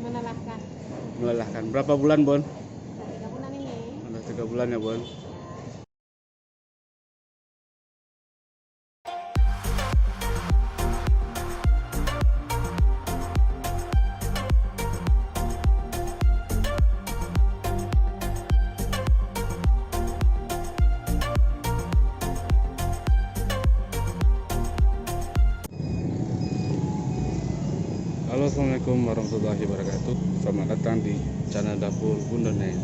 Melelahkan. Melelahkan. Berapa bulan, Bon? 3 bulan ini. Udah 3 bulan ya, Bon. Halo, assalamualaikum warahmatullahi wabarakatuh. Selamat datang di channel Dapur Bundonen.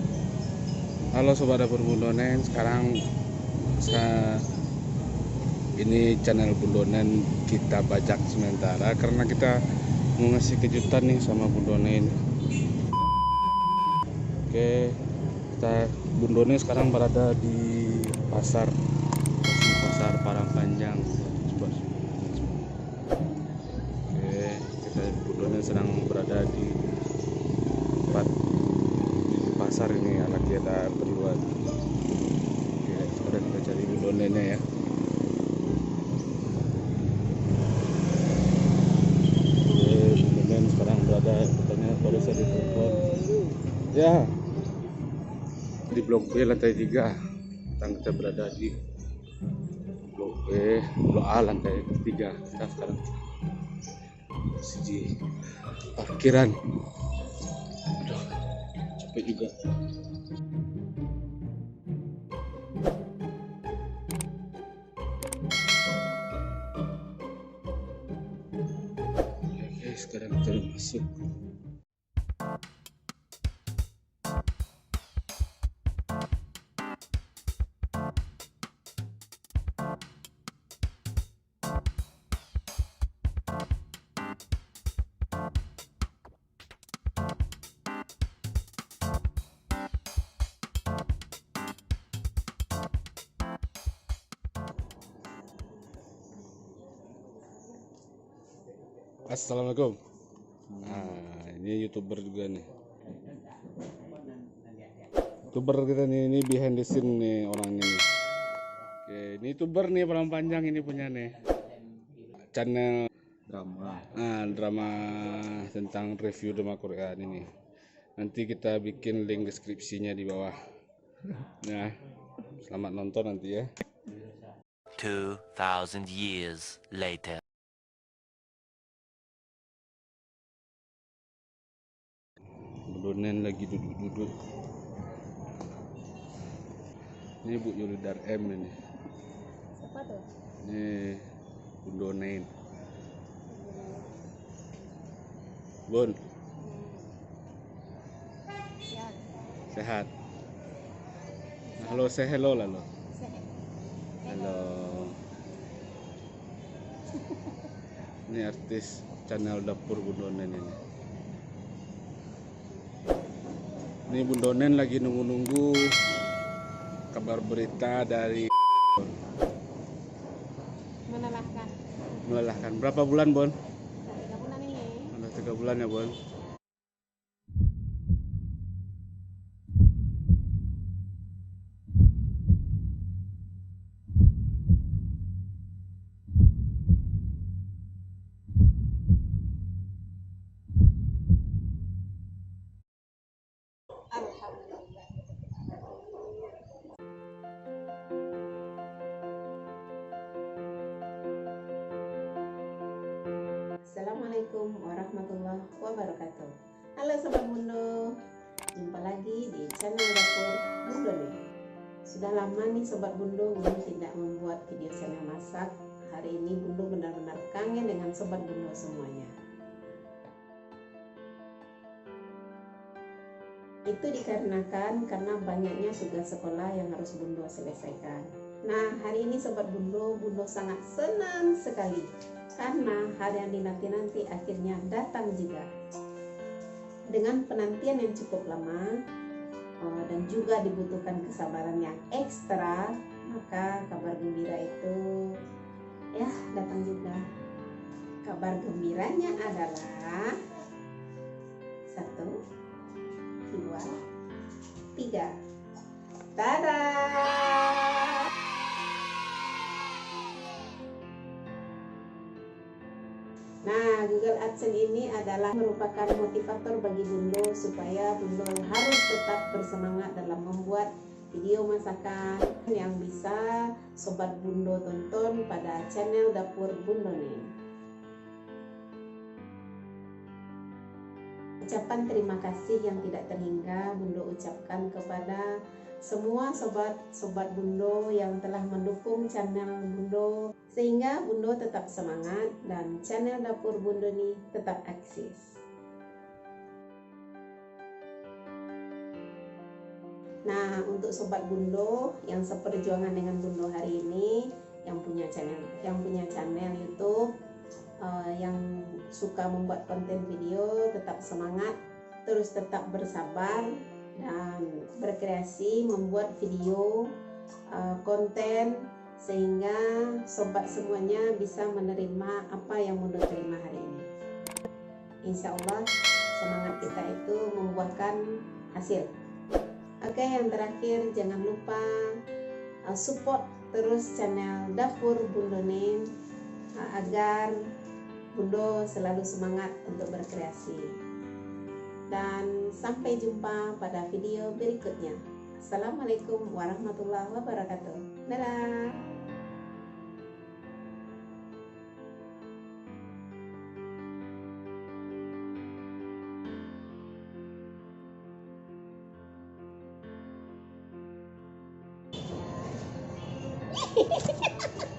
Halo sobat Dapur Bundonen. Sekarang ini channel Bundonen kita bajak sementara karena kita mau ngasih kejutan nih sama Bundonen. Oke, kita Bundonen sekarang berada di pasar Parangpanjang. Coba. Bundonen sedang berada di tempat di pasar ini, lagi ada keperluan. Oke, sekarang kita cari Bundonennya ya. Oke, Bundonen sekarang berada, katanya baru saya ditelepon ya di Blok B lantai 3. Kita berada di Blok B, Blok A lantai 3. Kita sekarang di parkiran. Aduh, capek juga. Oke, sekarang kita udah masuk. Assalamualaikum. Nah, ini YouTuber juga nih. YouTuber kita nih, ini behind the scene nih orangnya nih. Oke, ini YouTuber nih Parangpanjang ini punya nih. Channel drama tentang review drama Korea ini. Nanti kita bikin link deskripsinya di bawah. Nah, selamat nonton nanti ya. 2000 years later. Bundonen lagi duduk-duduk. Ini Bu Yulidar M ini. Siapa tuh? Ini Bundonen. Bun, Ya, sehat. Halo, say hello lah lo. sehat. Halo. Ini artis channel Dapur Bundonen ini. Ini Bundonen lagi nunggu-nunggu kabar berita dari Melelahkan. Melelahkan. Berapa bulan, Bon? 3 bulan ini. Udah 3 bulan ya, Bon. Alhamdulillah. Assalamualaikum warahmatullahi wabarakatuh. Halo Sobat Bundo, jumpa lagi di channel Dapur Bundo nih. Sudah lama nih Sobat Bundo tidak membuat video channel masak. Hari ini Bundo benar-benar kangen dengan Sobat Bundo semuanya. Itu dikarenakan karena banyaknya tugas sekolah yang harus Bundo selesaikan. Nah, hari ini Sobat Bundo sangat senang sekali karena hari yang dinanti-nanti akhirnya datang juga. Dengan penantian yang cukup lama dan juga dibutuhkan kesabaran yang ekstra, maka kabar gembira itu ya datang juga. Kabar gembiranya adalah 1, 2, 3. Tada! Nah, Nah, Google AdSense ini adalah merupakan motivator bagi Bundo supaya Bundo harus tetap bersemangat dalam membuat video masakan yang bisa Sobat Bundo tonton pada channel Dapur Bundo nih. Ucapan terima kasih yang tidak terhingga Bundo ucapkan kepada semua sobat Bundo yang telah mendukung channel Bundo sehingga Bundo tetap semangat dan channel Dapur Bundo ini tetap eksis. Nah, untuk sobat Bundo yang seperjuangan dengan Bundo hari ini, yang punya channel YouTube, yang suka membuat konten video, tetap semangat, terus tetap bersabar dan berkreasi membuat video konten sehingga sobat semuanya bisa menerima apa yang Bundo terima hari ini. Insya Allah semangat kita itu membuahkan hasil. Oke, yang terakhir jangan lupa support terus channel Dapur Bundo nih agar Bundo selalu semangat untuk berkreasi. Dan sampai jumpa pada video berikutnya. Assalamualaikum warahmatullahi wabarakatuh. Dadah. Hehehe